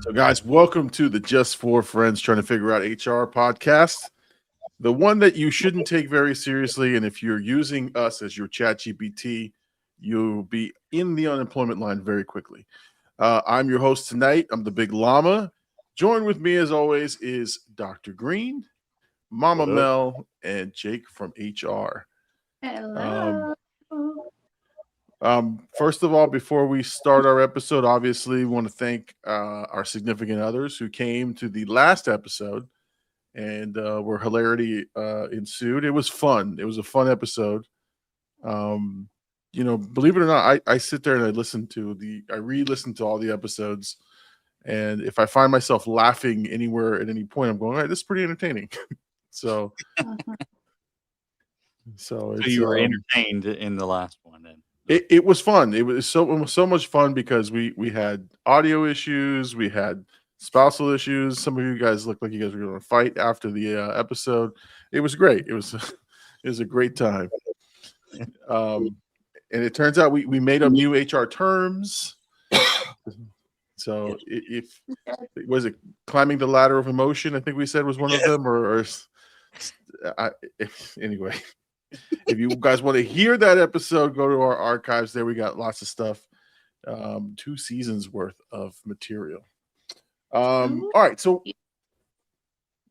So, guys, welcome to the Just for Friends Trying to Figure Out HR podcast, the one that you shouldn't take very seriously. And if you're using us as your chat GPT, you'll be in the unemployment line very quickly. I'm your host tonight. I'm the Big Llama. Joined with me, as always, is Dr. Green, Mama Mel, and Jake from HR. Hello. First of all, before we start our episode, obviously, we want to thank our significant others who came to the last episode and where hilarity ensued. It was fun. It was a fun episode. Believe it or not, I sit there and I re-listen to all the episodes. And if I find myself laughing anywhere at any point, I'm going, all right, this is pretty entertaining. So you were entertained in the last one then. It was fun. It was so much fun because we had audio issues, we had spousal issues. Some of you guys looked like you guys were going to fight after the episode. It was great. It was a great time. And it turns out we made up new HR terms. So if was it climbing the ladder of emotion? I think we said was one of them, anyway. If you guys want to hear that episode, go to our archives. There we got lots of stuff. 2 seasons worth of material. All right, so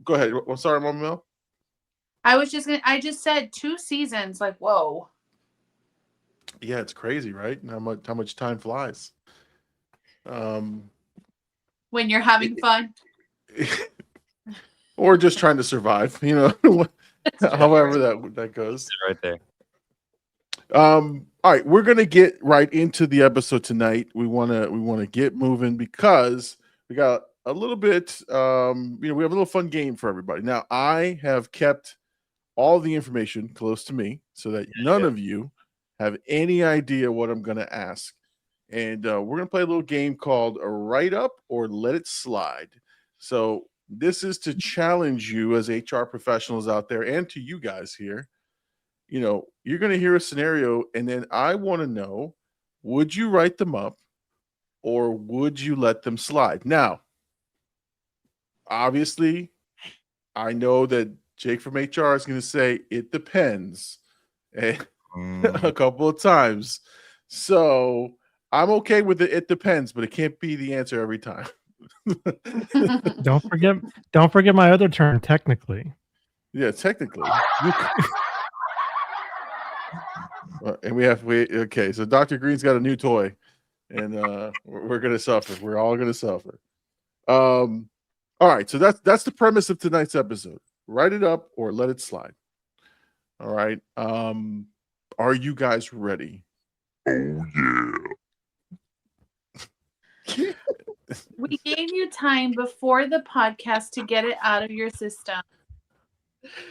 go ahead. I'm sorry, Mama Mel. I just said 2 seasons. Like, whoa. Yeah, it's crazy, right? How much time flies. When you're having fun. Or just trying to survive, however that goes. Right there. All right, we're gonna get right into the episode tonight. We wanna get moving because we got a little bit. We have a little fun game for everybody. Now, I have kept all the information close to me so that none of you have any idea what I'm gonna ask. And we're gonna play a little game called a Write Up or Let It Slide. So this is to challenge you as HR professionals out there and to you guys here. You're going to hear a scenario and then I want to know, would you write them up or would you let them slide? Now, obviously, I know that Jake from HR is going to say it depends a couple of times. So I'm okay with it depends, but it can't be the answer every time. Don't forget my other term, technically. Yeah, technically. And okay, so Dr. Green's got a new toy and we're gonna suffer. We're all gonna suffer. All right, so that's the premise of tonight's episode. Write it up or let it slide. All right. Are you guys ready? Oh yeah. We gave you time before the podcast to get it out of your system.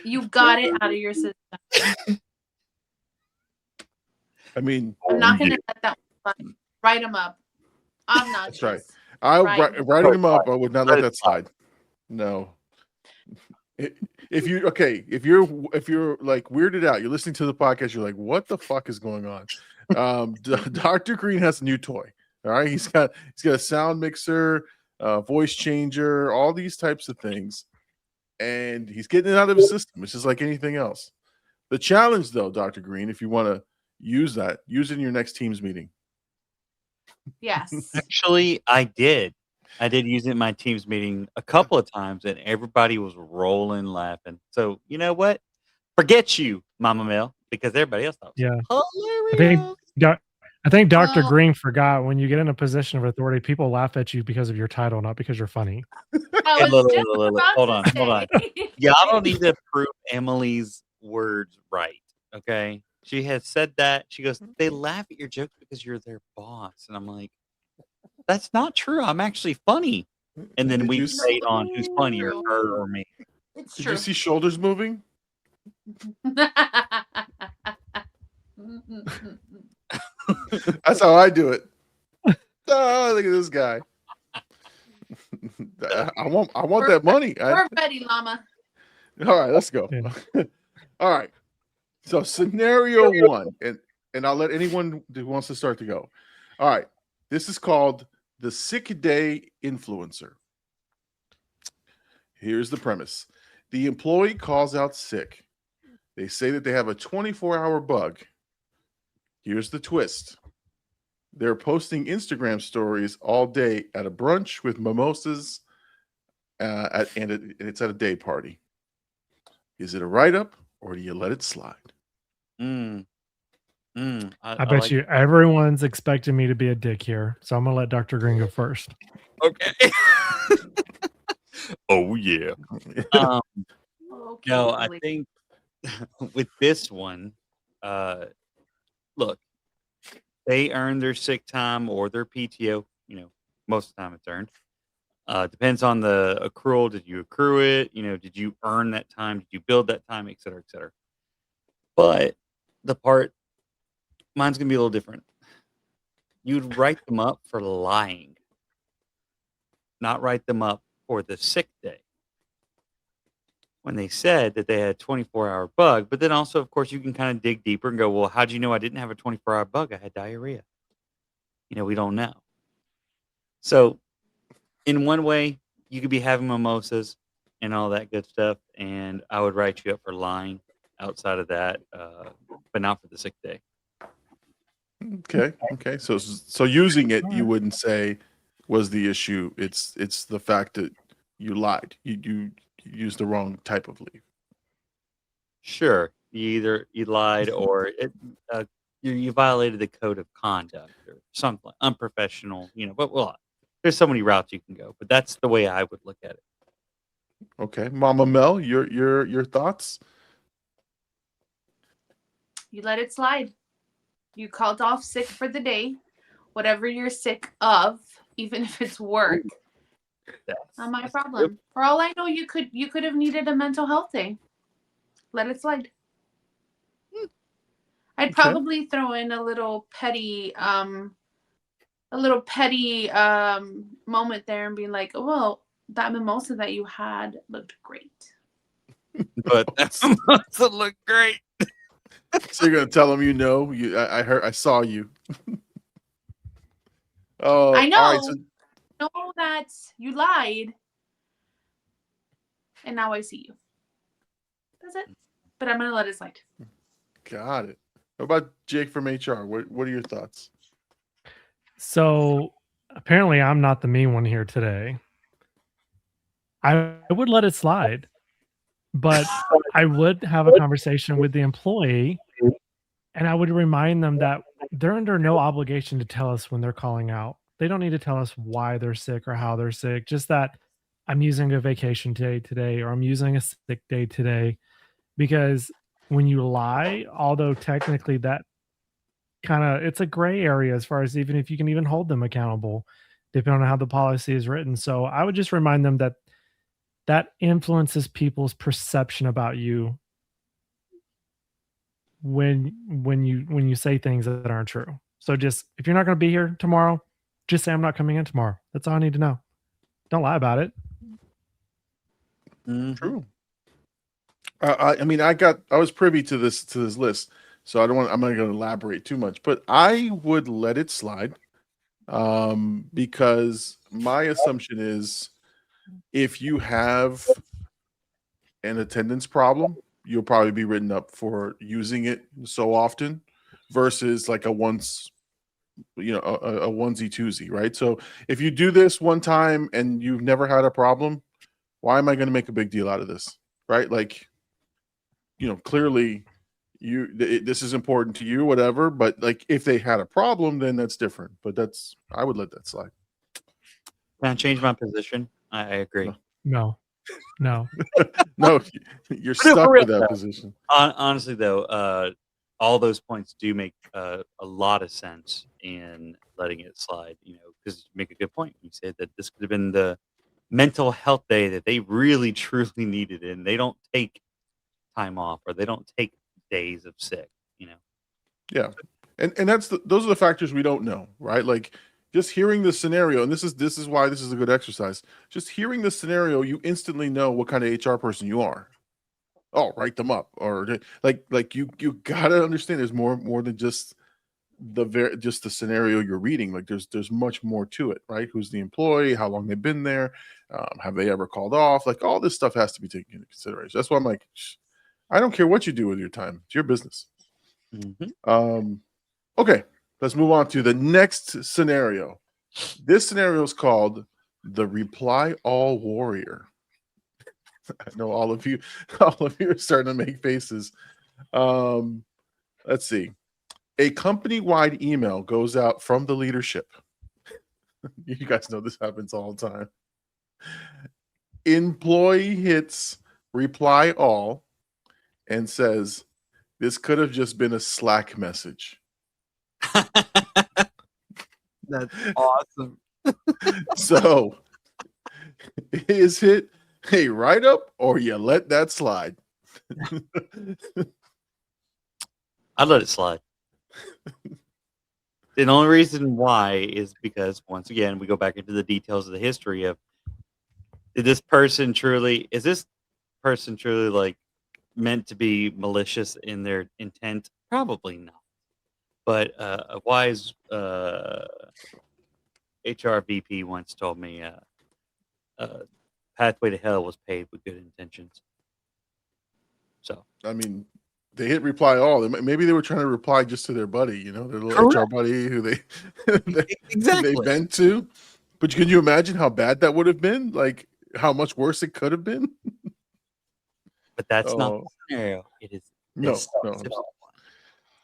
You got it out of your system. I mean, I'm not going to let that one. Write them up. I'm not. That's right. Writing them up, I would not let that slide. No. If you're like weirded out, you're listening to the podcast, you're like, what the fuck is going on? Dr. Green has a new toy. All right, he's got a sound mixer, voice changer, all these types of things, and he's getting it out of his system. It's just like anything else. The challenge, though, Dr. Green, if you want to use it in your next Teams meeting. Yes. Actually, I did use it in my Teams meeting a couple of times, and everybody was rolling laughing. So you know what? Forget you, Mama Mel, because everybody else thought, hilarious. I think Dr. Green forgot when you get in a position of authority, people laugh at you because of your title, not because you're funny. Hold on. Y'all don't need to prove Emily's words right, okay? She has said that. She goes, they laugh at your jokes because you're their boss. And I'm like, that's not true. I'm actually funny. And then we debate on who's funnier, her or me. Did you see shoulders moving? That's how I do it. Oh, look at this guy. I want that money. We're ready, Llama. All right, let's go. Yeah. All right. So scenario 1, and I'll let anyone who wants to start to go. All right. This is called the sick day influencer. Here's the premise. The employee calls out sick. They say that they have a 24-hour bug. Here's the twist. They're posting Instagram stories all day at a brunch with mimosas, and it's at a day party. Is it a write-up or do you let it slide? I bet like you everyone's expecting me to be a dick here, so I'm gonna let Dr. Green go first. Okay. Oh yeah. Okay, No, I Billy. think with this one, look, they earn their sick time or their PTO. Most of the time it's earned. Depends on the accrual. Did you accrue it? Did you earn that time? Did you build that time, et cetera, et cetera? But mine's gonna be a little different. You'd write them up for lying, not write them up for the sick day. When they said that they had a 24-hour bug, but then also, of course, you can kind of dig deeper and go, well, how'd you know I didn't have a 24-hour bug? I had diarrhea. We don't know. So in one way, you could be having mimosas and all that good stuff, and I would write you up for lying outside of that, but not for the sick day. Okay. So using it, you wouldn't say was the issue. It's the fact that you lied. You used the wrong type of leave. Sure, you lied or you violated the code of conduct or something unprofessional. But there's so many routes you can go. But that's the way I would look at it. Okay, Mama Mel, your thoughts? You let it slide. You called off sick for the day. Whatever you're sick of, even if it's work, not my problem. Good. For all I know, you could have needed a mental health day. Let it slide. I'd probably throw in a little petty moment there and be like, well, that mimosa that you had looked great. But that mimosa looked great. So you're gonna tell them I saw you. Oh, I know. all right, so Know that you lied, and now I see you. That's it. But I'm gonna let it slide. got it. What about Jake from HR? What are your thoughts? So apparently I'm not the mean one here today. I would let it slide, but I would have a conversation with the employee and I would remind them that they're under no obligation to tell us when they're calling out. They don't need to tell us why they're sick or how they're sick, just that I'm using a vacation day today or I'm using a sick day today. Because when you lie, although technically that it's a gray area as far as even if you can even hold them accountable, depending on how the policy is written. So I would just remind them that influences people's perception about you when you say things that aren't true. So just if you're not going to be here tomorrow, just say I'm not coming in tomorrow. That's all I need to know. Don't lie about it. True. I mean, I was privy to this list, so I'm not going to elaborate too much, but I would let it slide, because my assumption is if you have an attendance problem, you'll probably be written up for using it so often versus like a once, a onesie twosie, right? So if you do this one time and you've never had a problem, why am I going to make a big deal out of this, right? Like, clearly this is important to you, whatever, but like if they had a problem, then that's different. But I would let that slide. Can I change my position? I agree. No. No, you're stuck with that position. Honestly, though, all those points do make a lot of sense in letting it slide. Because you make a good point. You said that this could have been the mental health day that they really truly needed, and they don't take time off or they don't take days of sick. Yeah, and those are the factors we don't know, right? Like just hearing the scenario, and this is why this is a good exercise. Just hearing the scenario, you instantly know what kind of HR person you are. Oh, write them up, or like you gotta understand. There's more than just just the scenario you're reading. Like there's much more to it, right? Who's the employee? How long they've been there? Have they ever called off? Like all this stuff has to be taken into consideration. That's why I'm like, I don't care what you do with your time. It's your business. Okay, let's move on to the next scenario. This scenario is called the reply all warrior. I know all of you are starting to make faces. Let's see. A company-wide email goes out from the leadership. You guys know this happens all the time. Employee hits reply all and says, "This could have just been a Slack message." That's awesome. So, is it a write-up or you let that slide? I'd let it slide. The only reason why is because, once again, we go back into the details of the history of, is this person truly like meant to be malicious in their intent? Probably not. But a wise HR VP once told me pathway to hell was paved with good intentions. So, I mean, they hit reply all. Maybe they were trying to reply just to their buddy, their little Correct. HR buddy who they exactly. they bent to. But can you imagine how bad that would have been? Like how much worse it could have been? But that's not the scenario. It is No. specific one.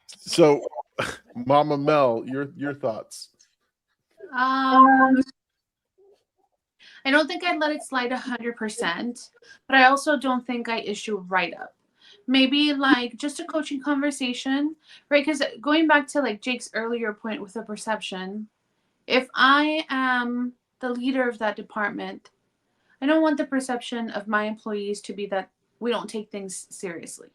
So, Mama Mel, your thoughts? I don't think I'd let it slide 100%, but I also don't think I issue write-up. Maybe like just a coaching conversation, right? Because going back to like Jake's earlier point with the perception, if I am the leader of that department, I don't want the perception of my employees to be that we don't take things seriously.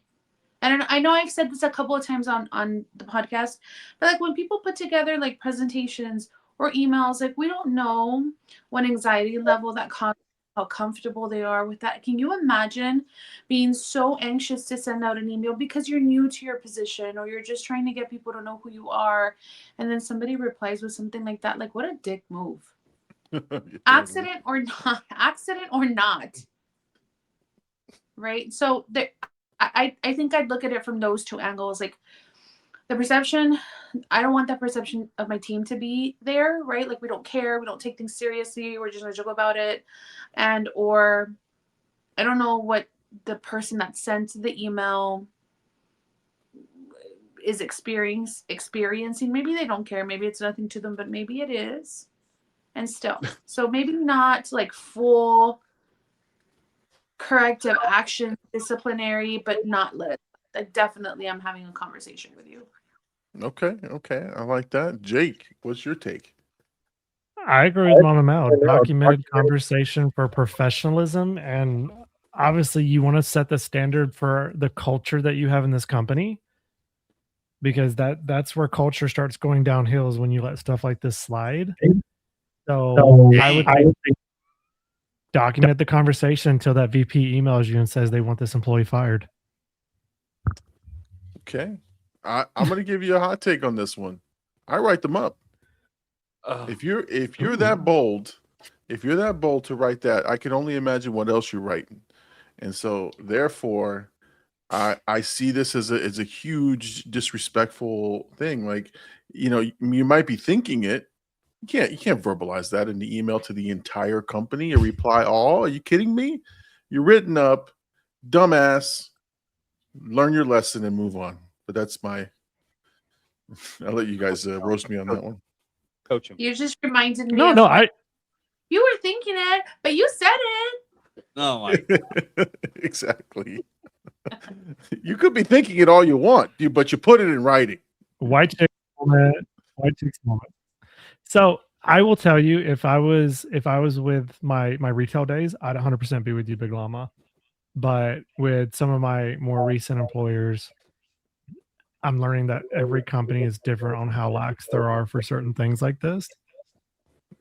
And I know I've said this a couple of times on the podcast, but like when people put together like presentations or emails, like we don't know what anxiety level that causes, how comfortable they are with that. Can you imagine being so anxious to send out an email because you're new to your position or you're just trying to get people to know who you are, and then somebody replies with something like that? Like, what a dick move. Accident or not. Right? So I think I'd look at it from those two angles. Like the perception, I don't want that perception of my team to be there, right? Like we don't care, we don't take things seriously, we're just gonna joke about it. And or I don't know what the person that sent the email is experiencing. Maybe they don't care, maybe it's nothing to them, but maybe it is. And still. So maybe not like full corrective action, disciplinary, but not lit. Definitely I'm having a conversation with you. Okay. I like that. Jake, what's your take? I agree with Mama Mel. Documented conversation for professionalism, and obviously you want to set the standard for the culture that you have in this company, because that's where culture starts going downhill, is when you let stuff like this slide. So I would think document the conversation until that VP emails you and says they want this employee fired. Okay. I'm going to give you a hot take on this one. I write them up. If you're that bold, to write that, I can only imagine what else you're writing. And so therefore I see this as a huge disrespectful thing. Like, you might be thinking it. You can't verbalize that in the email to the entire company, a reply all. Are you kidding me? You're written up, dumbass. Learn your lesson and move on. But that's I'll let you guys roast me on that one. Coach him. You just reminded me. No, you were thinking it, but you said it. Oh my God. Exactly. You could be thinking it all you want, but you put it in writing. White chicks moment. So I will tell you, if I was with my retail days, I'd 100% be with you, Big Llama. But with some of my more recent employers, I'm learning that every company is different on how lax there are for certain things like this.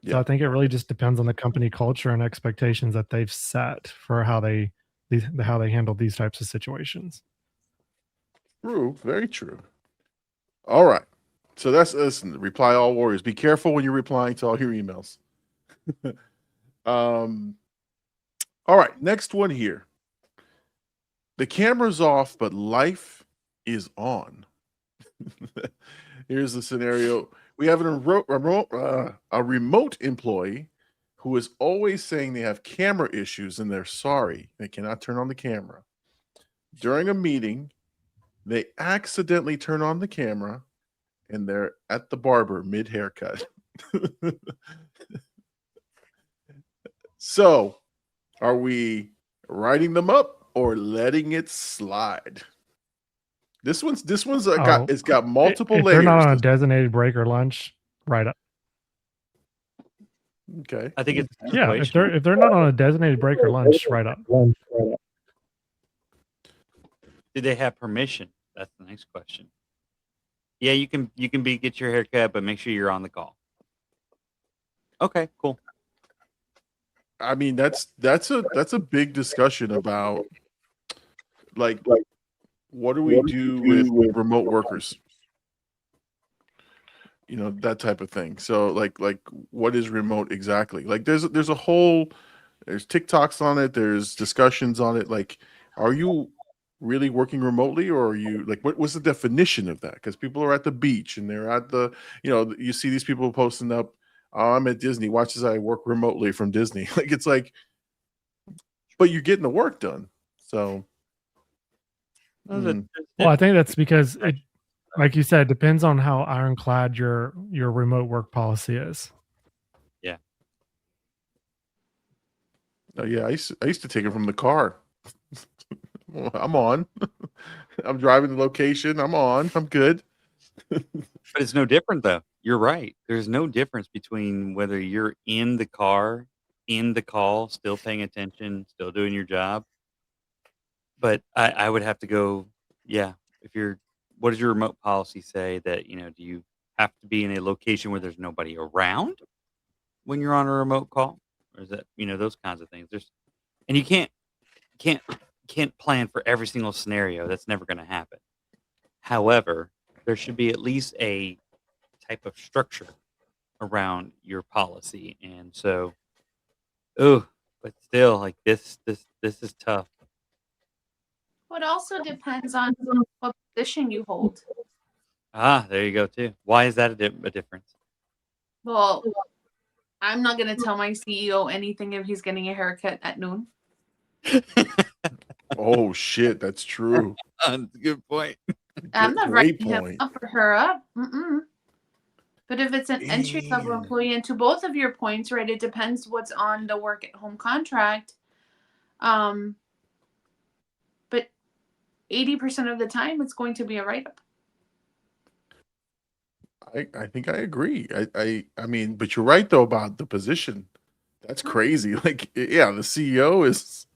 Yeah. So I think it really just depends on the company culture and expectations that they've set for how they handle these types of situations. True, very true. All right. So listen, reply all warriors. Be careful when you're replying to all your emails. All right, next one here. The camera's off, but life is on. Here's the scenario. We have a remote employee who is always saying they have camera issues and they're sorry. They cannot turn on the camera. During a meeting, they accidentally turn on the camera and they're at the barber mid-haircut. So, are we writing them up or letting it slide? This one's it's got multiple if layers. they're not on a designated break or lunch, right up. Okay. I think it's Yeah, if they're not on a designated break or lunch, right up. Do they have permission? That's the next question. Yeah, you can get your haircut, but make sure you're on the call. Okay, cool. I mean, that's a big discussion about like what do we do with remote workers? You know, that type of thing. So like what is remote exactly? Like there's TikToks on it, there's discussions on it. Like, are you really working remotely, or are you like what's the definition of that? Because people are at the beach and they're at the, you see these people posting up, oh, I'm at Disney, watch as I work remotely from Disney. Like it's like, but you're getting the work done. So well, I think that's because it, like you said, depends on how ironclad your remote work policy is. Yeah. Oh yeah, I used to take it from the car. I'm on. I'm driving the location. I'm on. I'm good. But it's no different though. You're right. There's no difference between whether you're in the car, in the call, still paying attention, still doing your job. But I would have to go, yeah, what does your remote policy say that, do you have to be in a location where there's nobody around when you're on a remote call? Or is that, those kinds of things. And you can't plan for every single scenario. That's never going to happen. However, there should be at least a type of structure around your policy. And so, but still, like this is tough. Well, it also depends on what position you hold. Ah, there you go too. Why is that a difference? Well, I'm not going to tell my CEO anything if he's getting a haircut at noon. Oh shit, that's true. That's a good point. I'm not Great writing him point. up or her up. But if it's an entry-level employee, and to both of your points, right, it depends what's on the work-at-home contract. But 80% of the time, it's going to be a write-up. I think I agree. I mean, but you're right though about the position. That's crazy. Like, yeah, the CEO is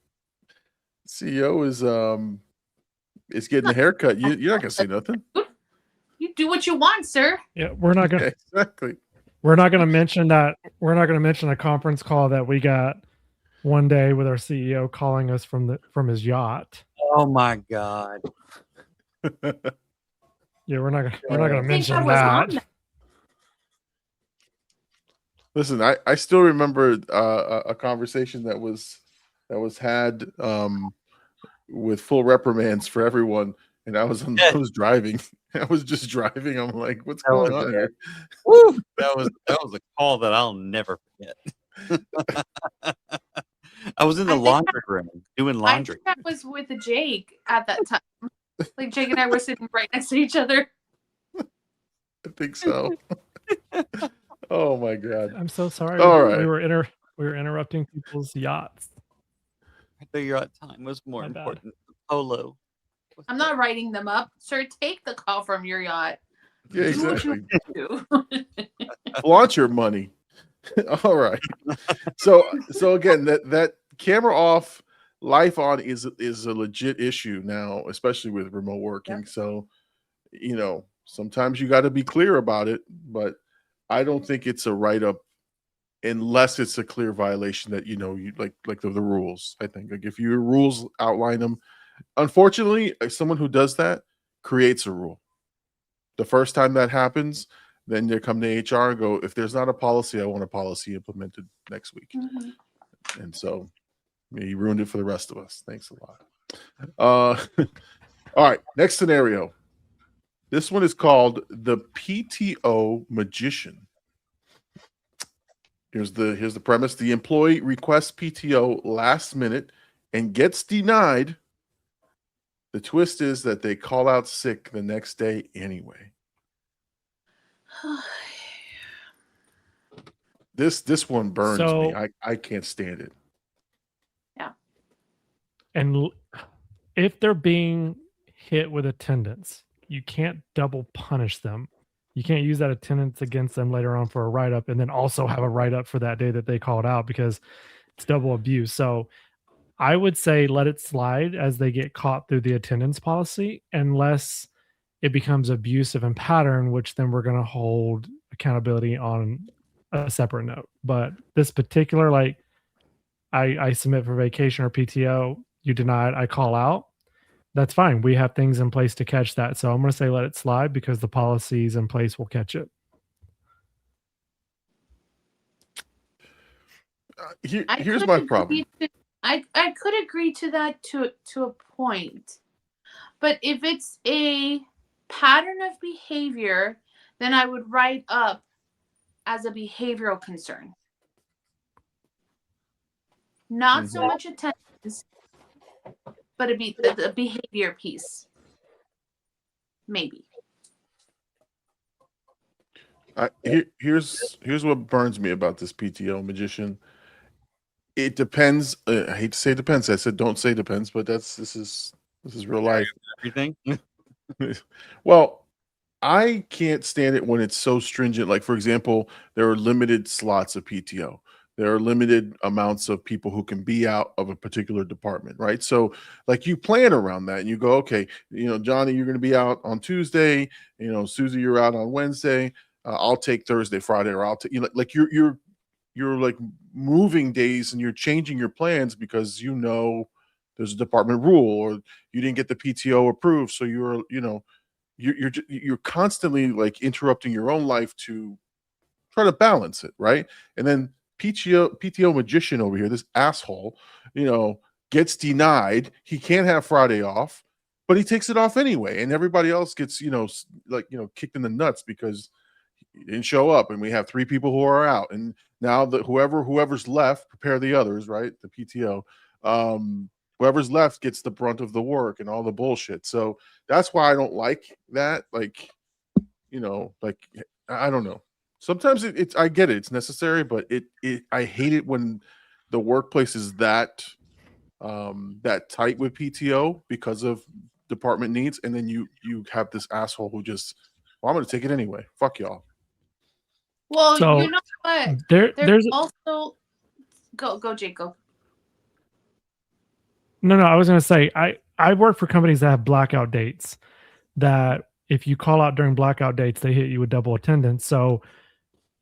getting a haircut. You're not gonna say nothing. You do what you want, sir. Yeah, we're not gonna exactly. We're not gonna mention that. We're not gonna mention a conference call that we got one day with our CEO calling us from his yacht. Oh my God. Yeah, we're not gonna mention that. Listen, I still remember a conversation that was had with full reprimands for everyone, and I was driving. I was just driving. I'm like, what's going on here? Woo! That was a call that I'll never forget. I was in the laundry room doing laundry. I think I was with Jake at that time. Like Jake and I were sitting right next to each other. I think so. Oh my God! I'm so sorry. All right. We were interrupting people's yachts. I thought your time was more important. Polo. I'm not writing them up, sir. Take the call from your yacht. Yeah, exactly. Do. Flaunt your money. All right. So again, that camera off, life on is a legit issue now, especially with remote working. Yeah. So, sometimes you got to be clear about it, but I don't think it's a write-up unless it's a clear violation that you like the rules. I think like if your rules outline them. Unfortunately, someone who does that creates a rule. The first time that happens, then they come to HR and go, if there's not a policy, I want a policy implemented next week. And so you ruined it for the rest of us. Thanks a lot. All right, next scenario. This one is called the PTO Magician. Here's the premise. The employee requests PTO last minute and gets denied. The twist is that they call out sick the next day anyway. This one burns me. I can't stand it. Yeah. And if they're being hit with attendance, you can't double punish them. You can't use that attendance against them later on for a write-up and then also have a write-up for that day that they called out, because it's double abuse. So I would say let it slide as they get caught through the attendance policy, unless it becomes abusive in pattern, which then we're going to hold accountability on a separate note. But this particular, like, I submit for vacation or PTO, you deny it, I call out, that's fine. We have things in place to catch that. So I'm going to say let it slide, because the policies in place will catch it. Here's my problem. I could agree to that to a point. But if it's a pattern of behavior, then I would write up as a behavioral concern. Not so much attendance, but the behavior piece. Maybe. Here's what burns me about this PTO Magician. It depends. I hate to say depends. I said don't say depends, but this is real life. Everything. Well, I can't stand it when it's so stringent. Like, for example, there are limited slots of PTO. There are limited amounts of people who can be out of a particular department, right? So, like, you plan around that and you go, okay, Johnny, you're going to be out on Tuesday. Susie, you're out on Wednesday. I'll take Thursday, Friday, or I'll take. Like you're like moving days and you're changing your plans because there's a department rule, or you didn't get the PTO approved, so you're constantly like interrupting your own life to try to balance it, right? And then PTO Magician over here, this asshole, gets denied. He can't have Friday off, but he takes it off anyway, and everybody else gets kicked in the nuts because he didn't show up, and we have 3 people who are out, and now whoever's left, prepare the others, right? The PTO. Whoever's left gets the brunt of the work and all the bullshit. So that's why I don't like that. Like, I don't know. Sometimes I get it. It's necessary, but I hate it when the workplace is that tight with PTO because of department needs. And then you have this asshole who just, I'm going to take it anyway. Fuck y'all. Well, So, you know what? There's also go Jacob. No, I was going to say, I work for companies that have blackout dates, that if you call out during blackout dates, they hit you with double attendance. So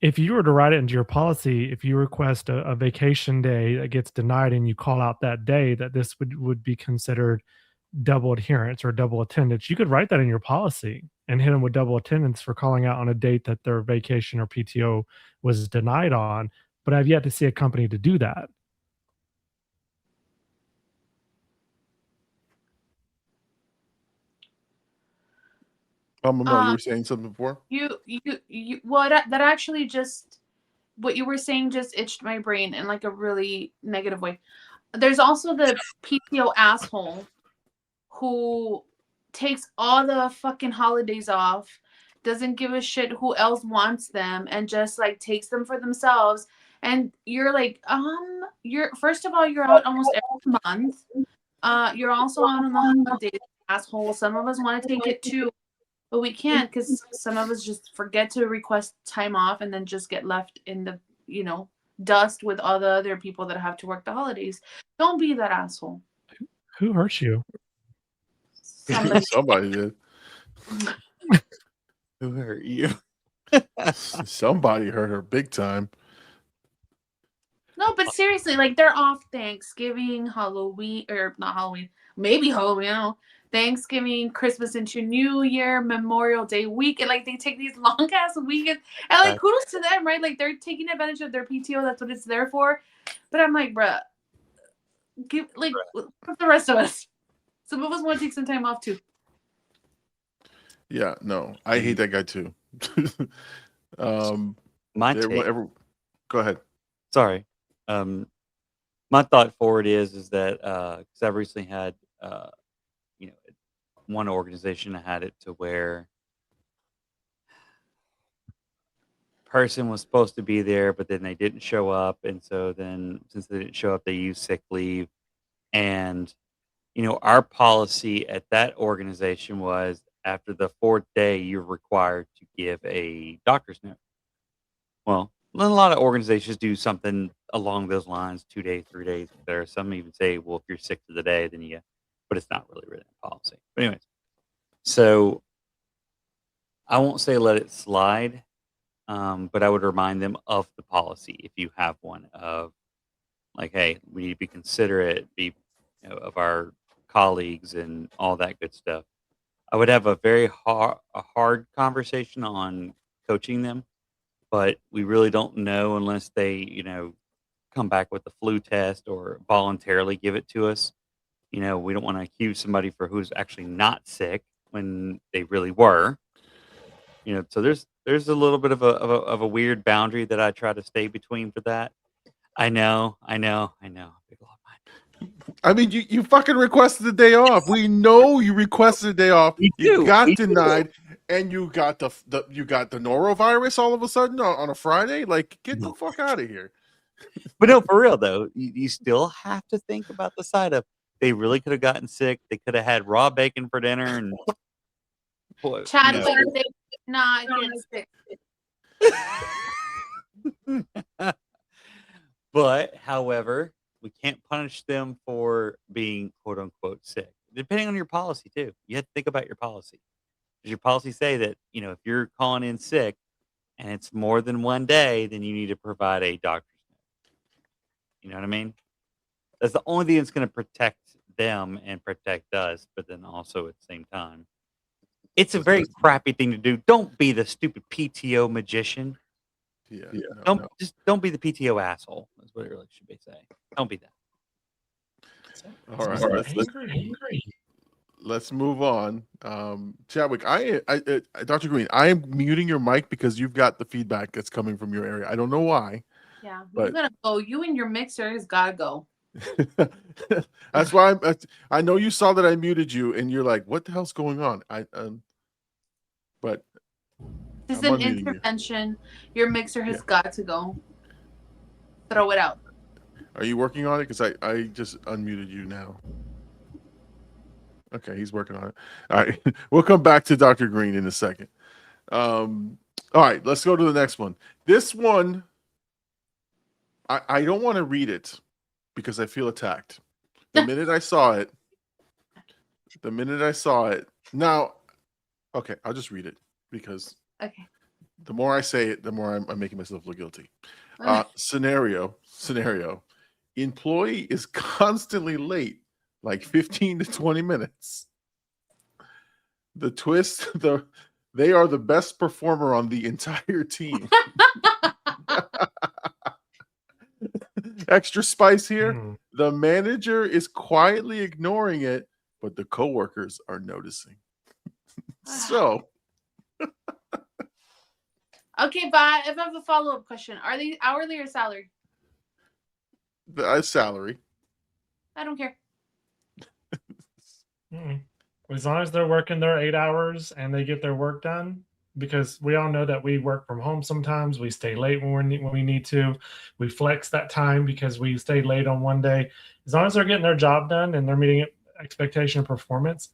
if you were to write it into your policy, if you request a vacation day that gets denied and you call out that day, that this would be considered double adherence or double attendance, you could write that in your policy and hit them with double attendance for calling out on a date that their vacation or PTO was denied on. But I've yet to see a company to do that. No, you were saying something before? That actually just, what you were saying just itched my brain in like a really negative way. There's also the PTO asshole who takes all the fucking holidays off, doesn't give a shit who else wants them, and just like takes them for themselves. And you're like, first of all, you're out almost every month. You're also out on the holidays, asshole. Some of us want to take it too, but we can't because some of us just forget to request time off and then just get left in the, dust with all the other people that have to work the holidays. Don't be that asshole. Who hurt you? Somebody did. Who hurt you? Somebody hurt her big time. No, but seriously, like, they're off Thanksgiving, Halloween, or not Halloween, maybe Halloween, I don't know. Thanksgiving, Christmas into New Year, Memorial Day weekend. Like they take these long ass weekends, and like kudos to them, right? Like they're taking advantage of their PTO. That's what it's there for. But I'm like, bruh, give like for the rest of us. Some of us want to take some time off too. Yeah, no, I hate that guy too. My take. Go ahead. Sorry. My thought forward is that because I've recently had one organization had it to where person was supposed to be there, but then they didn't show up, and so then since they didn't show up, they used sick leave. And our policy at that organization was after the 4th day, you're required to give a doctor's note. Well, a lot of organizations do something along those lines, 2 days, 3 days. There, some even say, well, if you're sick to the day, then you get, but it's not really written in policy. But anyways, so I won't say let it slide, but I would remind them of the policy if you have one of like, hey, we need to be considerate, of our colleagues and all that good stuff. I would have a very hard conversation on coaching them, but we really don't know unless they, come back with the flu test or voluntarily give it to us. We don't want to accuse somebody for who's actually not sick when they really were. So there's a little bit of a weird boundary that I try to stay between for that. I know. I mean, you fucking requested the day off. We know you requested the day off. You got denied, and you got the norovirus all of a sudden on a Friday. Like, get the fuck out of here. But no, for real though, you still have to think about the side of they really could have gotten sick. They could have had raw bacon for dinner, and boy, Chadwick, they did not get sick. But however, we can't punish them for being quote unquote sick. Depending on your policy too. You have to think about your policy. Does your policy say that, if you're calling in sick and it's more than 1 day, then you need to provide a doctor's note? You know what I mean? That's the only thing that's going to protect them and protect us, but then also at the same time, it's a very crappy thing to do. Don't be the stupid PTO magician. Yeah. Don't be the PTO asshole. That's what it really should be saying. Don't be that. All right. Let's move on. Chadwick, Dr. Green, I am muting your mic because you've got the feedback that's coming from your area. I don't know why. Yeah, but you gotta go. You and your mixer has gotta go. That's why I know you saw that I muted you, and you're like, "What the hell's going on?" But this is an intervention. Your mixer has got to go. Throw it out. Are you working on it? Because I just unmuted you now. Okay, he's working on it. All right, we'll come back to Dr. Green in a second. All right, let's go to the next one. This one, I don't want to read it because I feel attacked. The minute I saw it. Now, okay, I'll just read it because the more I say it, the more I'm making myself look guilty. Scenario. Employee is constantly late, like 15 to 20 minutes. The twist, they are the best performer on the entire team. Extra spice here. The manager is quietly ignoring it, but the coworkers are noticing. So. Okay, but if I have a follow-up question, are they hourly or salary? Salary. I don't care. As long as they're working their 8 hours and they get their work done, because we all know that we work from home sometimes. We stay late when we need to. We flex that time because we stay late on one day. As long as they're getting their job done and they're meeting expectation of performance,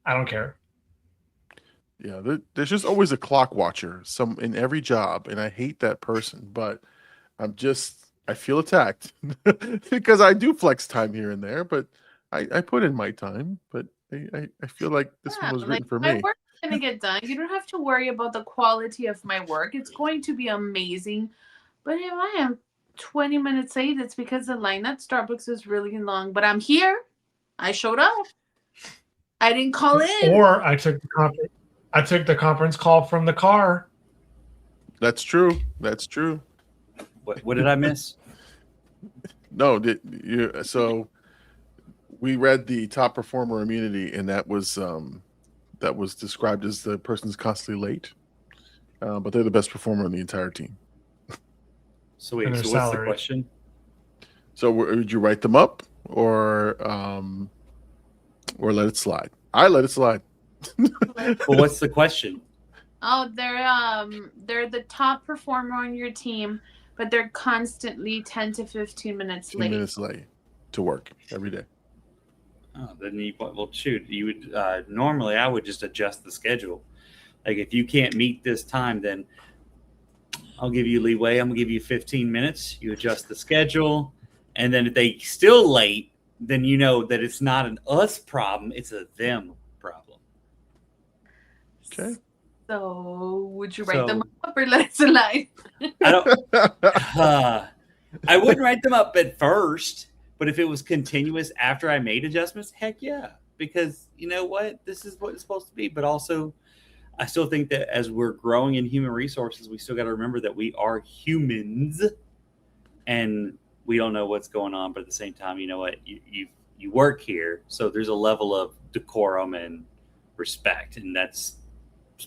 I don't care. Yeah, there's just always a clock watcher in every job, and I hate that person, but I feel attacked because I do flex time here and there, but I put in my time, but I feel like this one was written for me. My work's gonna get done. You don't have to worry about the quality of my work. It's going to be amazing. But if I am 20 minutes late, it's because the line at Starbucks is really long. But I'm here. I showed up. I didn't call in. Or I took the conference call from the car. That's true. That's true. What did I miss? No, so we read the top performer immunity, and that was described as the person's constantly late, but they're the best performer on the entire team. So wait, And so their what's the salary. question? So would you write them up or let it slide? I let it slide. Well, what's the question? Oh, they're the top performer on your team, but they're constantly 10 to 15 minutes 15 late. minutes late to work every day. Oh, then shoot. You would normally I would just adjust the schedule. Like if you can't meet this time, then I'll give you leeway. I'm gonna give you 15 minutes. You adjust the schedule, and then if they still late, then you know that it's not an us problem; it's a them problem. Okay. So, would you write them up or let it slide? I don't. I wouldn't write them up at first, but if it was continuous after I made adjustments, heck yeah, because you know what, this is what it's supposed to be. But also, I still think that as we're growing in human resources, we still got to remember that we are humans, and we don't know what's going on. But at the same time, you know what, you work here, so there's a level of decorum and respect, and that's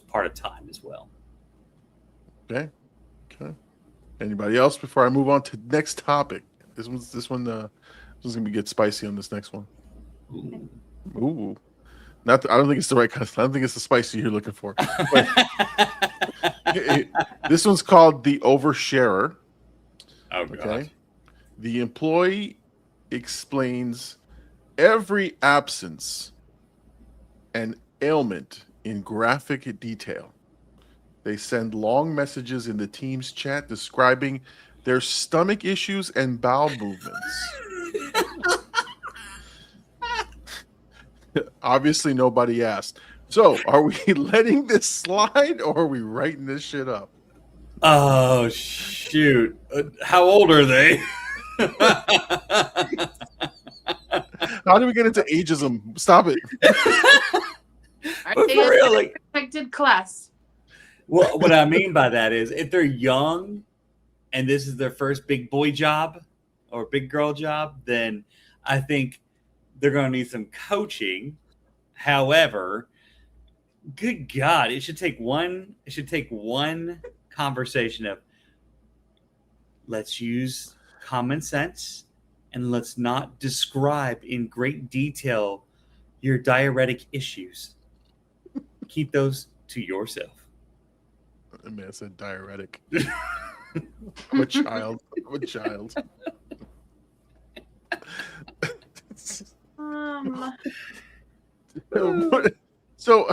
part of time as well. Okay. Anybody else before I move on to the next topic? This one's gonna get spicy on this next one. Ooh. I don't think it's the right kind of. I don't think it's the spicy you're looking for. This one's called the oversharer. Oh, God. Okay. The employee explains every absence and ailment in graphic detail. They send long messages in the team's chat describing their stomach issues and bowel movements. Obviously, nobody asked. So, are we letting this slide or are we writing this shit up? Oh, shoot. How old are they? How do we get into ageism? Stop it. Are But they for real, a like, protected class? well, what I mean by that is if they're young and this is their first big boy job or big girl job, then I think they're going to need some coaching. However, good God, it should take one conversation of let's use common sense and let's not describe in great detail your diuretic issues. Keep those to yourself. The man said diuretic. I'm a child. So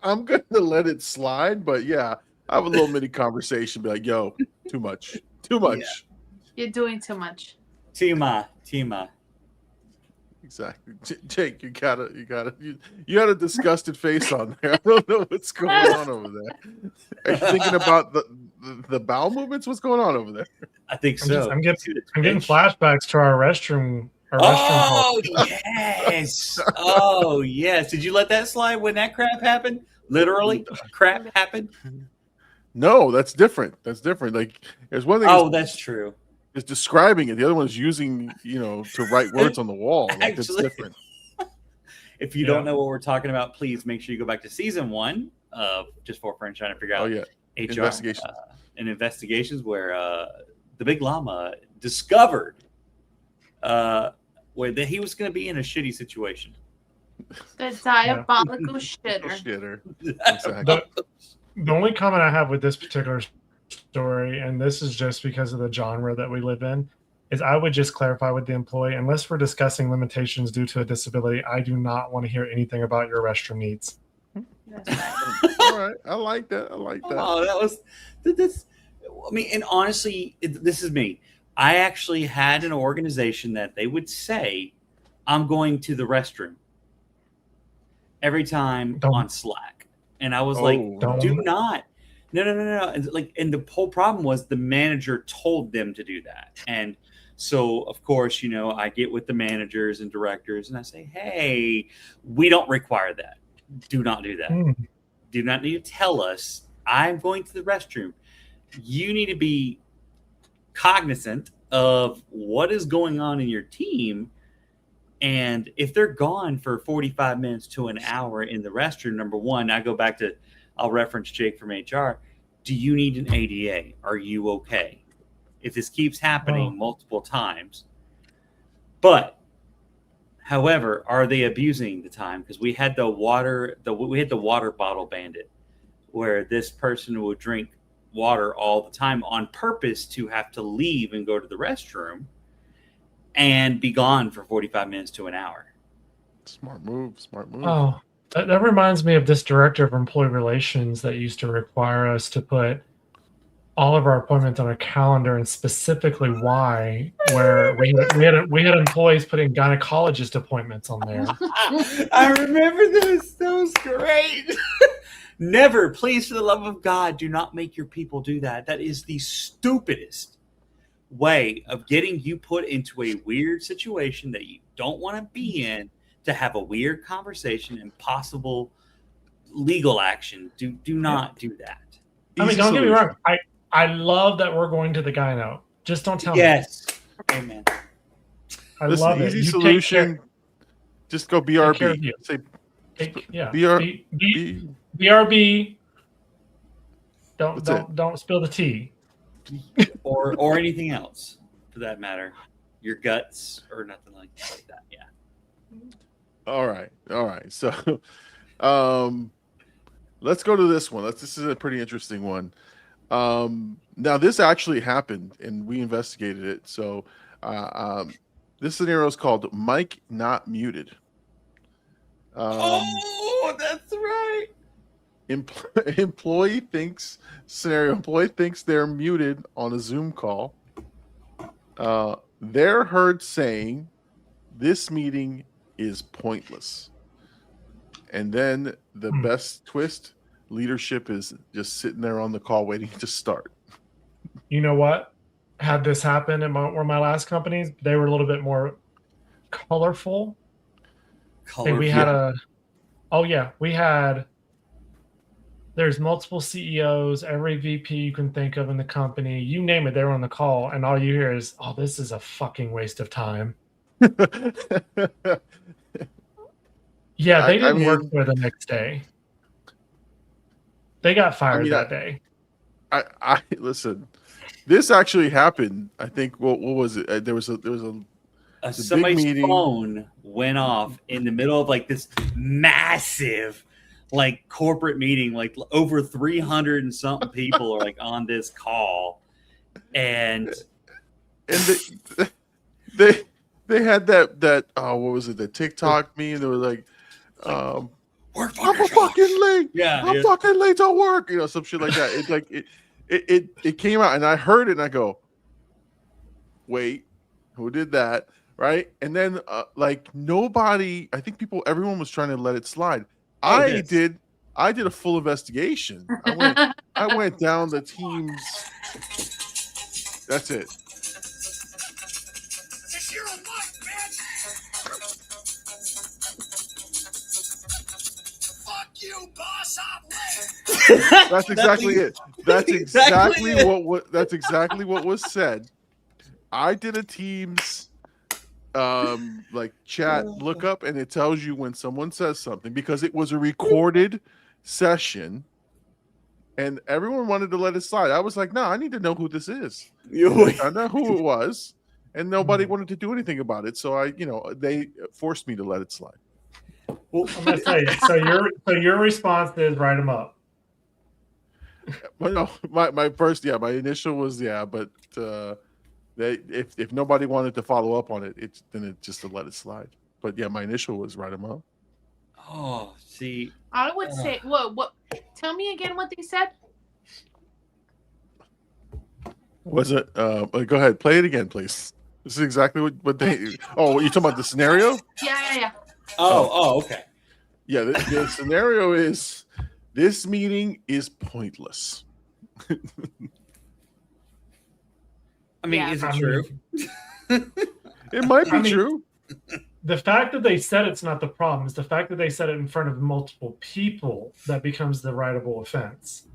I'm going to let it slide, but yeah, I have a little mini conversation. Be like, yo, too much. Yeah. You're doing too much. Tima. Exactly. Jake, you got a disgusted face on there. I don't know what's going on over there. Are you thinking about the bowel movements? What's going on over there? I think so. I'm getting flashbacks to our restroom. Oh, yes. Oh, yes. Did you let that slide when that crap happened? Literally, crap happened? No, that's different. Like, there's one thing. Oh, that's true. Is describing it. The other one is using, to write words on the wall. Like, it's different. If you don't know what we're talking about, please make sure you go back to season 1 of Just for Friends trying to figure out HR investigations where the big llama discovered where he was going to be in a shitty situation. The diabolical shitter. Exactly. The only comment I have with this particular story, and this is just because of the genre that we live in, is I would just clarify with the employee, unless we're discussing limitations due to a disability, I do not want to hear anything about your restroom needs. All right. I like that. Oh, that was this. I mean, and honestly, this is me. I actually had an organization that they would say, I'm going to the restroom every time on Slack. And I was like, do not No. And the whole problem was the manager told them to do that. And so, of course, I get with the managers and directors and I say, hey, we don't require that. Do not do that. Do not need to tell us I'm going to the restroom. You need to be cognizant of what is going on in your team. And if they're gone for 45 minutes to an hour in the restroom, number one, I'll reference Jake from HR. Do you need an ADA? Are you okay? If this keeps happening multiple times. But, however, are they abusing the time? Because we had the water bottle bandit, where this person would drink water all the time on purpose to have to leave and go to the restroom and be gone for 45 minutes to an hour. Smart move. Oh, that reminds me of this director of employee relations that used to require us to put all of our appointments on a calendar, and specifically why, where we had employees putting gynecologist appointments on there. I remember this. That was great. Never, please, for the love of God, do not make your people do that. That is the stupidest way of getting you put into a weird situation that you don't want to be in, to have a weird conversation and possible legal action. Do not do that. I mean, don't get me wrong. I love that we're going to the gyno. Just don't tell me. Yes. Amen. I love it. Easy solution. Just go BRB. Say BRB. Don't spill the tea. or anything else for that matter. Your guts or nothing like that. Yeah. All right. So let's go to this one. This is a pretty interesting one. Now this actually happened and we investigated it. So this scenario is called Mic Not Muted. That's right. Employee thinks they're muted on a Zoom call. They're heard saying this meeting is pointless. And then the best twist, leadership is just sitting there on the call waiting to start. You know what? Had this happen at my last companies, they were a little bit more colorful. And we had there's multiple CEOs, every VP you can think of in the company, you name it, they were on the call, and all you hear is, oh, this is a fucking waste of time. Yeah, they didn't work there the next day. They got fired that day. I listen. This actually happened. I think what was it? There was a somebody's big meeting. Phone went off in the middle of like this massive corporate meeting, like over 300 and something people are like on this call, and they had that what was it, the TikTok meme? They were like, I'm fucking late. I'm fucking late to work. Some shit like that. It's like it came out and I heard it and I go, wait, who did that? Right. And then nobody, I think everyone was trying to let it slide. I did a full investigation. I went down the teams. That's it. You boss up. That's exactly it. That's exactly what was said. I did a Teams chat lookup, and it tells you when someone says something because it was a recorded session, and everyone wanted to let it slide. I was like, no, I need to know who this is. I know who it was, and nobody wanted to do anything about it. So they forced me to let it slide. Well, I'm gonna say, so your response is write them up. Well, no, my initial was but if nobody wanted to follow up on it, then it just to let it slide. But yeah, my initial was write them up. Oh, see, I would say, what? Tell me again what they said. Was it? Go ahead, play it again, please. This is exactly what they. Oh, you talking about the scenario? Yeah. Oh, okay. Yeah, the scenario is this meeting is pointless. I mean, Yeah. is it true? It might be true. The fact that they said it's not the problem is the fact that they said it in front of multiple people that becomes the writable offense.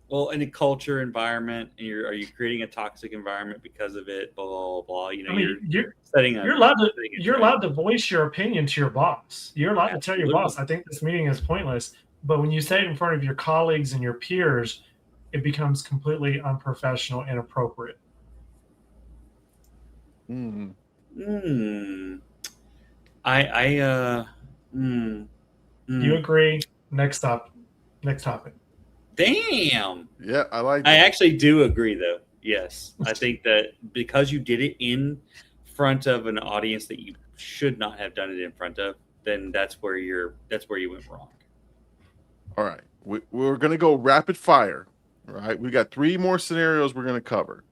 Well, in a culture environment, are you creating a toxic environment because of it? Blah blah blah. You know, I mean, you're setting you're allowed to voice your opinion to your boss. You're allowed to tell your boss, I think this meeting is pointless. But when you say it in front of your colleagues and your peers, it becomes completely unprofessional and inappropriate. Mm. You agree? Next topic. Damn. Yeah, I like that. I actually do agree, though. Yes, I think that because you did it in front of an audience that you should not have done it in front of, then that's where you went wrong. All right, we're gonna go rapid fire. All right, we got 3 more scenarios we're gonna cover.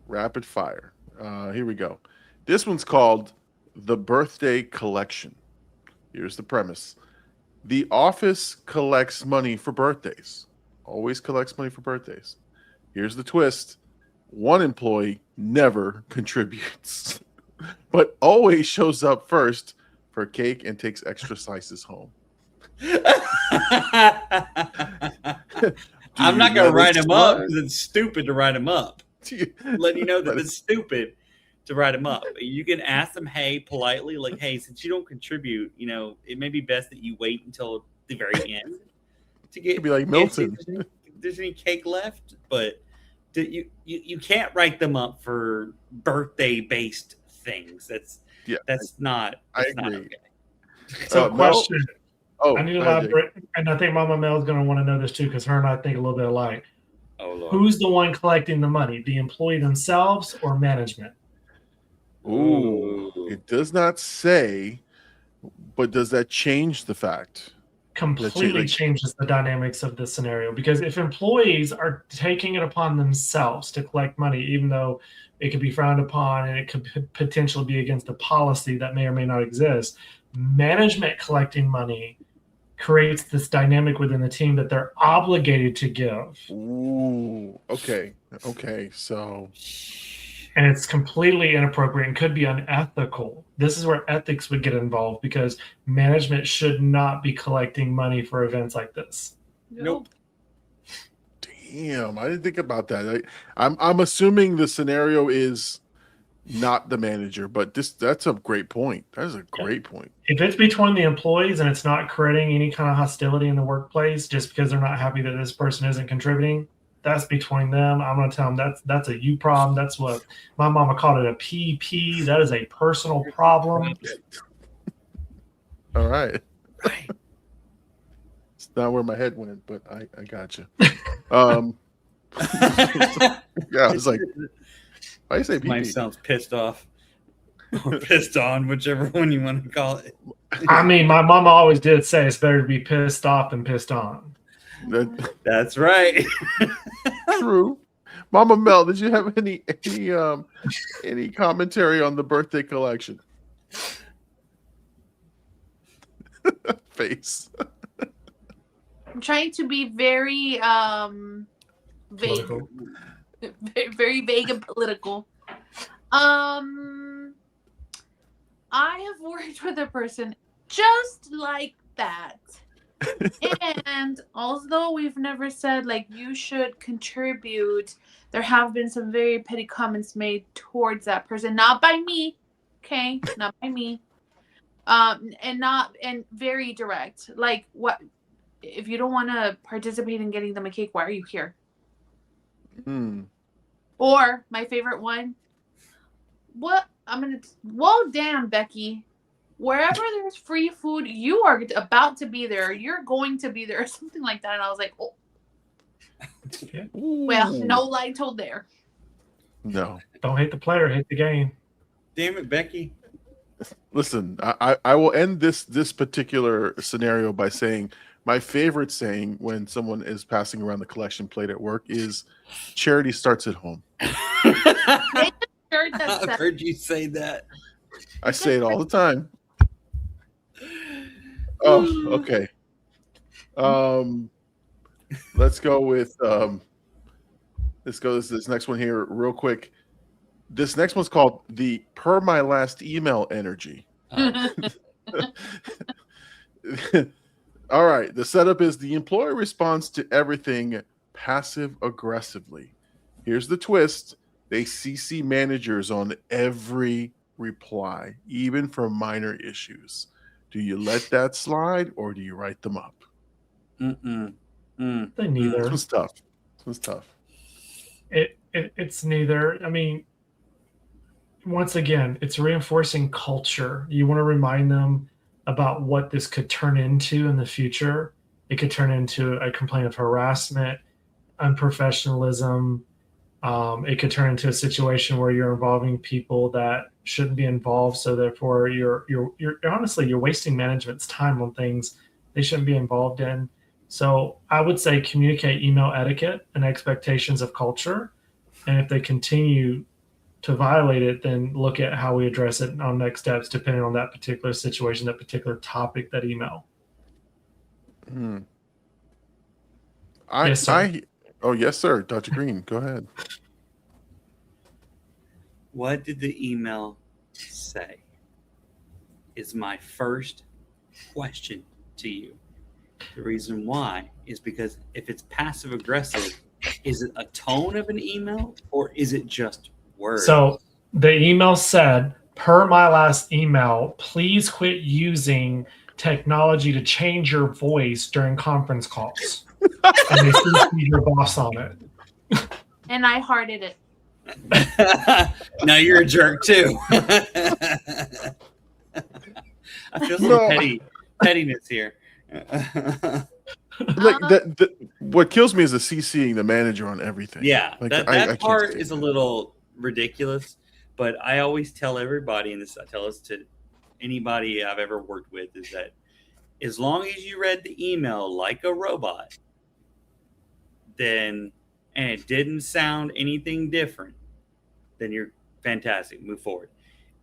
Rapid fire. Here we go. This one's called the birthday collection. Here's the premise: the office collects money for birthdays. Always collects money for birthdays. Here's the twist: one employee never contributes, but always shows up first for cake and takes extra slices home. I'm not going to write him up because it's stupid to write him up. Let you know that it's stupid to write him up. You can ask them, hey, politely, like, hey, since you don't contribute, you know, it may be best that you wait until the very end to get. It'd be like Milton. If there's any cake left, but you can't write them up for birthday based things. That's not. I agree. Not okay. So, question. I need to elaborate, and I think Mama Mel is going to want to know this too, because her and I think a little bit alike. Oh, Lord. Who's the one collecting the money? The employee themselves or management? Ooh, it does not say, but does that change the fact? Completely changes the dynamics of the scenario, because if employees are taking it upon themselves to collect money, even though it could be frowned upon and it could potentially be against a policy that may or may not exist, management collecting money creates this dynamic within the team that they're obligated to give. Ooh, okay, so. And it's completely inappropriate and could be unethical. This is where ethics would get involved, because management should not be collecting money for events like this. Nope. Damn, I didn't think about that. I'm assuming the scenario is not the manager, but that's a great point. That is a great point. If it's between the employees and it's not creating any kind of hostility in the workplace just because they're not happy that this person isn't contributing, that's between them. I'm going to tell them that's a you problem. That's what my mama called it, a PP. That is a personal problem. All right. It's not where my head went, but I got you. Yeah, I was like, why do you say PP? Mine sounds pissed off or pissed on, whichever one you want to call it. I mean, my mama always did say it's better to be pissed off than pissed on. That's right. True. Mama Mel, did you have any commentary on the birthday collection? Face. I'm trying to be very vague, very vague and political. I have worked with a person just like that. And although we've never said like you should contribute, there have been some very petty comments made towards that person, not by me, okay, not by me, and very direct. Like, what if you don't want to participate in getting them a cake? Why are you here? Or my favorite one, well, damn, Becky. Wherever there's free food, you are about to be there. You're going to be there, or something like that. And I was like, oh. Well, no lie told there. No. Don't hate the player, hate the game. Damn it, Becky. Listen, I will end this particular scenario by saying my favorite saying when someone is passing around the collection plate at work is charity starts at home. I've heard you say that. I say it all the time. Oh, okay. Let's go with let's go this next one here real quick. This next one's called the per my last email energy. All right. The setup is the employer responds to everything passive aggressively. Here's the twist. They CC managers on every reply, even for minor issues. Do you let that slide or do you write them up? Neither. This one's tough. This one's tough. It's neither. I mean, once again, it's reinforcing culture. You want to remind them about what this could turn into in the future. It could turn into a complaint of harassment, unprofessionalism. It could turn into a situation where you're involving people that shouldn't be involved. So therefore, you're honestly you're wasting management's time on things they shouldn't be involved in. So I would say communicate email etiquette and expectations of culture, and if they continue to violate it, then look at how we address it on next steps, depending on that particular situation, that particular topic, that email. Yes, sir. Dr. Green, go ahead. What did the email say? Is my first question to you. The reason why is because if it's passive aggressive, is it a tone of an email or is it just words? So the email said, per my last email, please quit using technology to change your voice during conference calls. And they see your boss on it. And I hearted it. Now you're a jerk too. I feel some pettiness here. What kills me is the CCing the manager on everything. Yeah, like, that part is a little ridiculous. But I always tell everybody, and I tell this to anybody I've ever worked with, is that as long as you read the email like a robot, and it didn't sound anything different, then you're fantastic. Move forward.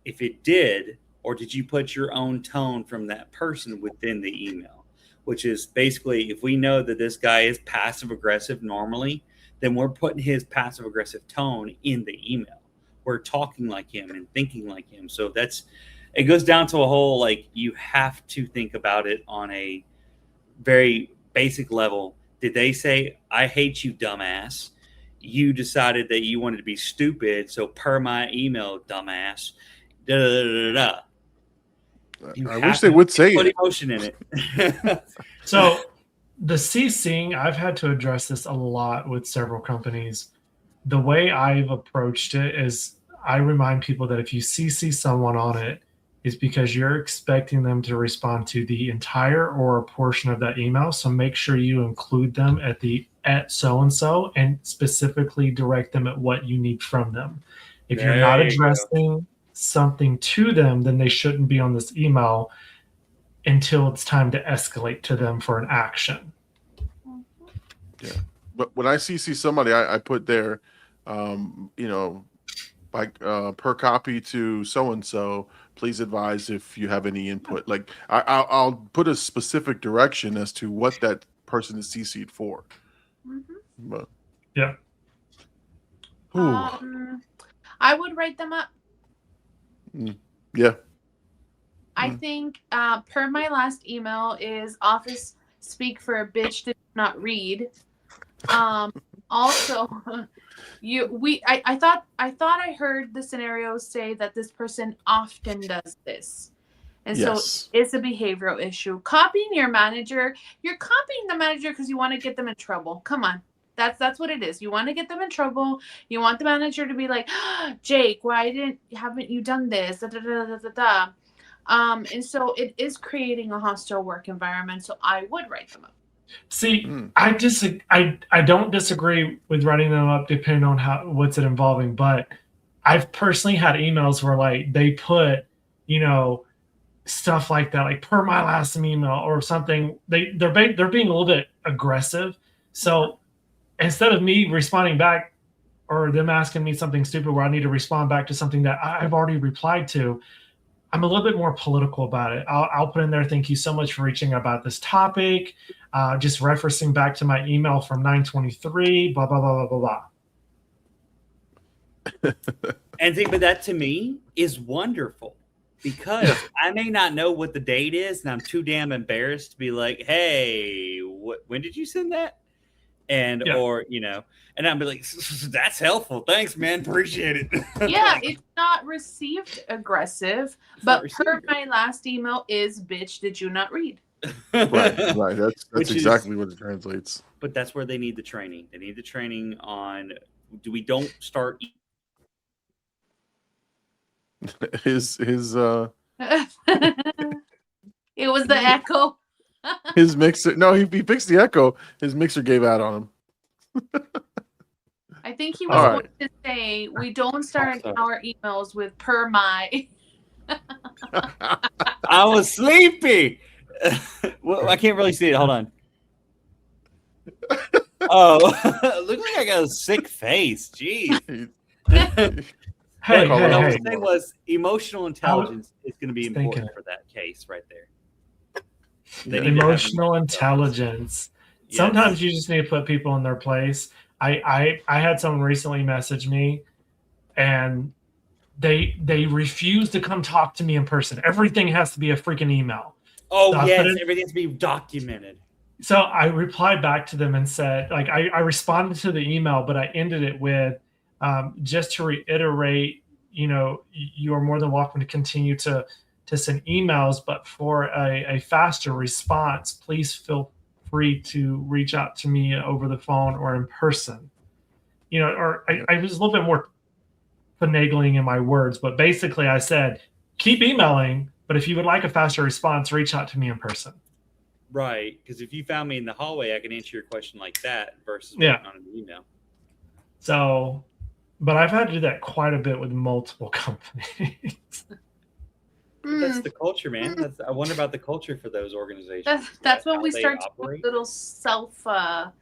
If it did, or did you put your own tone from that person within the email, which is basically if we know that this guy is passive aggressive normally, then we're putting his passive aggressive tone in the email. We're talking like him and thinking like him. So it goes down to a whole, like, you have to think about it on a very basic level. Did they say, I hate you, dumbass? You decided that you wanted to be stupid, so per my email, dumbass. Da, da, da, da, da. I wish they would say put it. Emotion in it. So the CCing, I've had to address this a lot with several companies. The way I've approached it is I remind people that if you CC someone on it, it's because you're expecting them to respond to the entire or a portion of that email. So make sure you include them at so-and-so and specifically direct them at what you need from them. If you're not addressing something to them, then they shouldn't be on this email until it's time to escalate to them for an action. Yeah. But when I CC somebody, I put their, per copy to so-and-so, please advise if you have any input. Like I'll put a specific direction as to what that person is CC'd for. Mm-hmm. But, yeah. I would write them up. Yeah. I think per my last email is office speak for a bitch did not read. Also, I thought I heard the scenario say that this person often does this. And yes. So it's a behavioral issue. Copying your manager, you're copying the manager because you want to get them in trouble. Come on. That's what it is. You want to get them in trouble. You want the manager to be like, Jake, why haven't you done this? Da, da, da, da, da, da. And so it is creating a hostile work environment. So I would write them up. See, I don't disagree with writing them up depending on what's it involving, but I've personally had emails where like they put, stuff like that, like per my last email or something. They're being a little bit aggressive. So instead of me responding back or them asking me something stupid where I need to respond back to something that I've already replied to, I'm a little bit more political about it. I'll put in there, thank you so much for reaching about this topic. Just referencing back to my email from 9/23, blah, blah, blah, blah, blah, blah. And see, but that to me is wonderful because I may not know what the date is, and I'm too damn embarrassed to be like, "Hey, when did you send that?" And or and I'll be like, "That's helpful, thanks, man, appreciate it." Yeah, it's not received aggressive, but per my last email is, "Bitch, did you not read?" Right. That's exactly what it translates. But that's where they need the training. They need the training on. Don't start. His It was the echo. his mixer. No, he fixed the echo. His mixer gave out on him. I think he was going to say we don't start our emails with per my. I was sleepy. Well, I can't really see it. Hold on. Oh, look like I got a sick face. Jeez. Hey, what I was saying was emotional intelligence is going to be important for that case right there. Emotional intelligence. Yes. Sometimes you just need to put people in their place. I had someone recently message me, and they refuse to come talk to me in person. Everything has to be a freaking email. Oh, so yes, everything has to be documented. So I replied back to them and said, like, I responded to the email, but I ended it with, just to reiterate, you are more than welcome to continue to send emails, but for a faster response, please feel free to reach out to me over the phone or in person. Or I was a little bit more finagling in my words, but basically I said, keep emailing, but if you would like a faster response, reach out to me in person. Right, because if you found me in the hallway, I can answer your question like that versus waiting on an email. So, but I've had to do that quite a bit with multiple companies. That's the culture, man. I wonder about the culture for those organizations. That's when we start to do a little self-eval.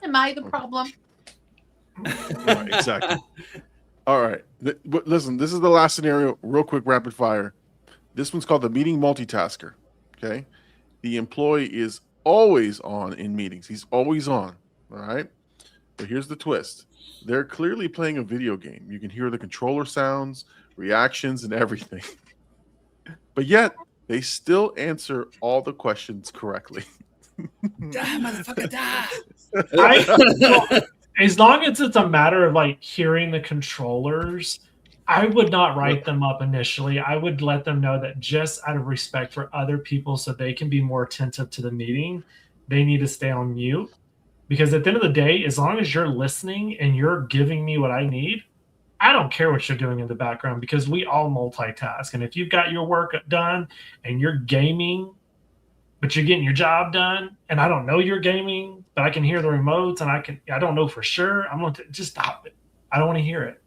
Am I the problem? Right, exactly. All right. Listen, this is the last scenario. Real quick, rapid fire. This one's called the meeting multitasker. Okay. The employee is always on in meetings. He's always on. All right. But here's the twist. They're clearly playing a video game. You can hear the controller sounds, reactions, and everything. But yet, they still answer all the questions correctly. Die, motherfucker, die. As long as it's a matter of like hearing the controllers, I would not write them up initially. I would let them know that just out of respect for other people so they can be more attentive to the meeting, they need to stay on mute. Because at the end of the day, as long as you're listening and you're giving me what I need, I don't care what you're doing in the background because we all multitask. And if you've got your work done and you're gaming, but you're getting your job done, and I don't know you're gaming, but I can hear the remotes and I don't know for sure. I'm going to just stop it. I don't want to hear it.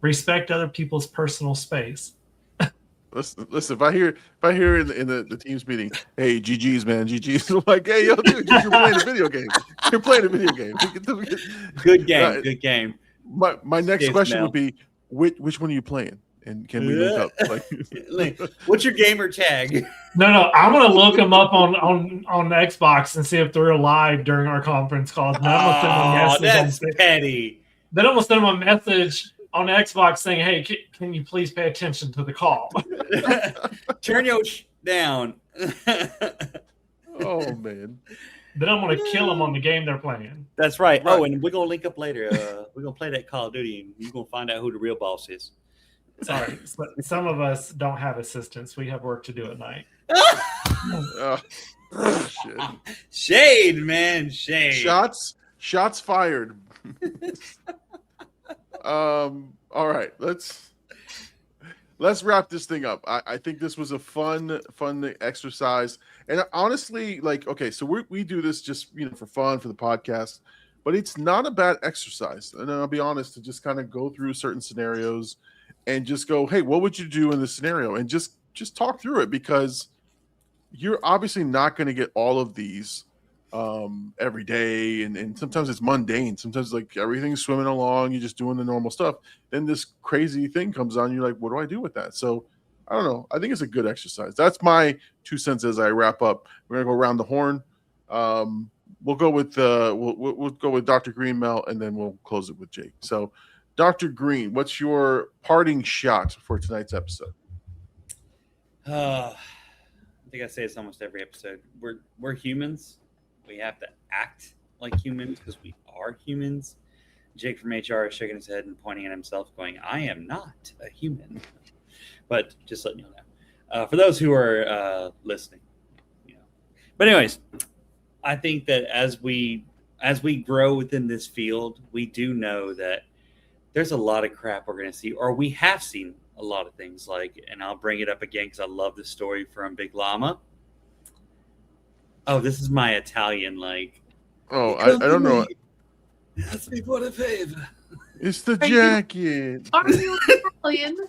Respect other people's personal space. Listen. If I hear in the team's meeting, hey, GG's, man, GG's. I'm like, hey, yo, dude, you're playing a video game. You're playing a video game. Good game. Good game. My next question would be, which one are you playing? And can we link up? What's your gamer tag? No, I'm gonna look them up on the Xbox and see if they're live during our conference calls. That's petty. Then I'm gonna send them a message on Xbox saying, "Hey, can you please pay attention to the call?" Turn your down. Oh man. Then I'm gonna kill them on the game they're playing. That's right. Oh, and we're gonna link up later. We're gonna play that Call of Duty, and you're gonna find out who the real boss is. Sorry, some of us don't have assistants. We have work to do at night. Shit. Shade, man, shade. Shots fired. All right, let's wrap this thing up. I think this was a fun exercise, and honestly, so we do this just for fun for the podcast, but it's not a bad exercise. And I'll be honest, to just kind of go through certain scenarios and just go, hey, what would you do in this scenario, and just talk through it, because you're obviously not going to get all of these every day, and sometimes it's mundane. Sometimes like everything's swimming along, you're just doing the normal stuff. Then this crazy thing comes on, you're like, what do I do with that? So I don't know. I think it's a good exercise. That's my 2 cents as I wrap up. We're gonna go around the horn. We'll go with we'll go with Dr. Green, Mel, and then we'll close it with Jake. So, Dr. Green, what's your parting shot for tonight's episode? I think I say this almost every episode. We're humans. We have to act like humans because we are humans. Jake from HR is shaking his head and pointing at himself, going, "I am not a human." But just letting you know, for those who are listening, But anyways, I think that as we grow within this field, we do know that there's a lot of crap we're going to see, or we have seen a lot of things like, and I'll bring it up again because I love the story from Big Llama. Oh, this is my Italian, like. Oh, I don't know. Ask me for a favor. It's the jacket. Are you Italian?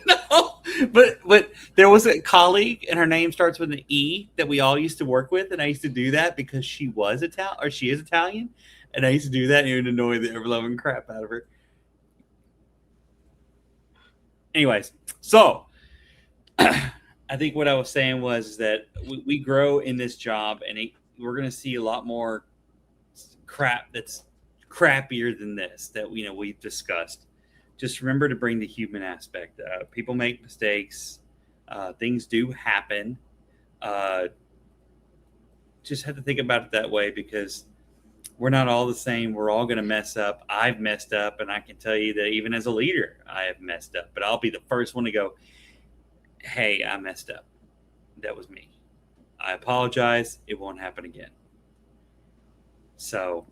No, but there was a colleague, and her name starts with an E that we all used to work with, and I used to do that because she was Italian, or she is Italian, and I used to do that, and it would annoy the ever-loving crap out of her. Anyways, so I think what I was saying was that we grow in this job, and we're going to see a lot more crap that's crappier than this that we've discussed. Just remember to bring the human aspect. People make mistakes. Things do happen. Just have to think about it that way because we're not all the same. We're all going to mess up. I've messed up, and I can tell you that even as a leader, I have messed up. But I'll be the first one to go, hey, I messed up. That was me. I apologize. It won't happen again. So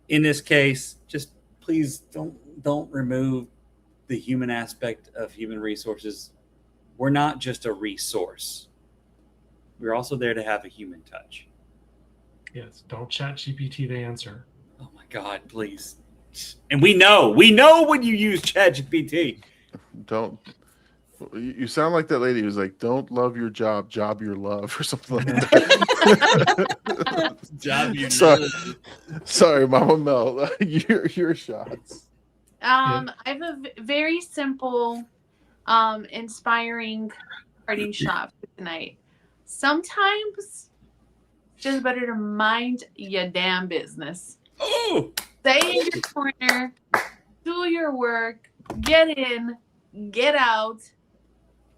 in this case, just please don't remove the human aspect of human resources. We're not just a resource. We're also there to have a human touch. Yes, don't chat GPT the answer. Oh my God, please. And we know when you use ChatGPT. Don't. You sound like that lady who's like, "Don't love your job, job your love," or something like that. Job your love. Sorry, Mama Mel. Your shots. I have a very simple, inspiring parting shot for tonight. Sometimes it's just better to mind your damn business. Oh, Stay in your corner, do your work, get in, get out,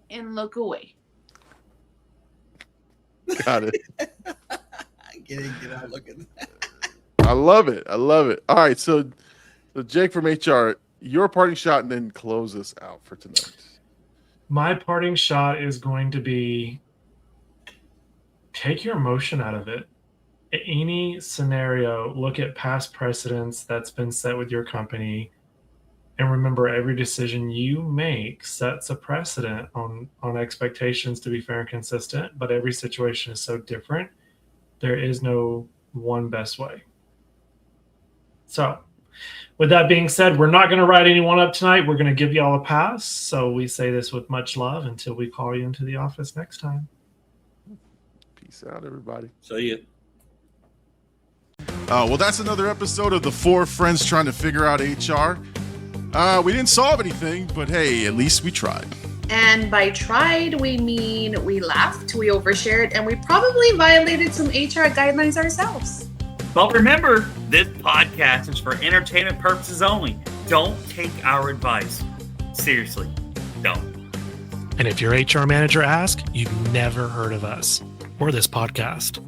and look away. Got it. Get in, get out, looking. I love it. All right, so Jake from HR, your parting shot, and then close us out for tonight. My parting shot is going to be take your emotion out of it. Any scenario, look at past precedents that's been set with your company, and remember every decision you make sets a precedent on expectations to be fair and consistent, but every situation is so different. There is no one best way. So with that being said, we're not going to write anyone up tonight. We're going to give you all a pass. So we say this with much love until we call you into the office next time. Peace out, everybody. See ya. Well, that's another episode of the Four Friends Trying to Figure Out HR. We didn't solve anything, but hey, at least we tried. And by tried, we mean we laughed, we overshared, and we probably violated some HR guidelines ourselves. But remember, this podcast is for entertainment purposes only. Don't take our advice. Seriously, don't. And if your HR manager asks, you've never heard of us or this podcast.